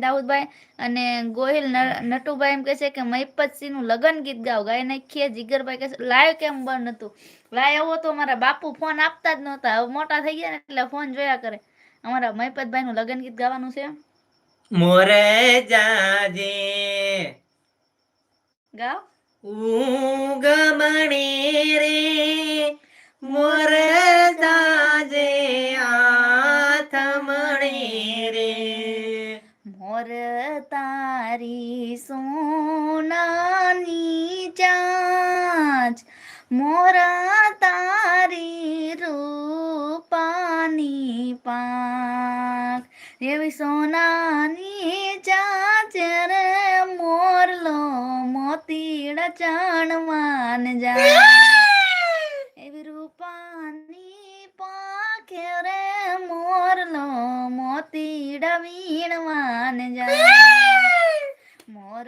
દાઉદભાઈ અને ગોહિલ નટુભાઈ એમ કહે છે કે મહિપતસિંહ નું લગન ગીત ગાવ ગાય નાખીએ. જીગરભાઈ કહે છે લાઈવ કેમ બંધ નતું? લાઈવ એવો તો મારા બાપુ ફોન આપતા જ નહોતા. હવે મોટા થઈ ગયા ને એટલે ફોન જોયા કરે. અમારા મહિપતભાઈ નું લગન ગીત ગાવાનું છે. મોરે જાજે ગાવ ગમણે રે મોરે જાજે આથમણે રે મોર તારી સોનાની ચાંચ મોરા તારી રૂપાની પાંખ એવી સોનાની ચાંચ રે મોરલો મોતીડ ચણવાન જા એવી રૂપાની પાંખે રે મોરલો મોતીડ વીણવાન જા મોર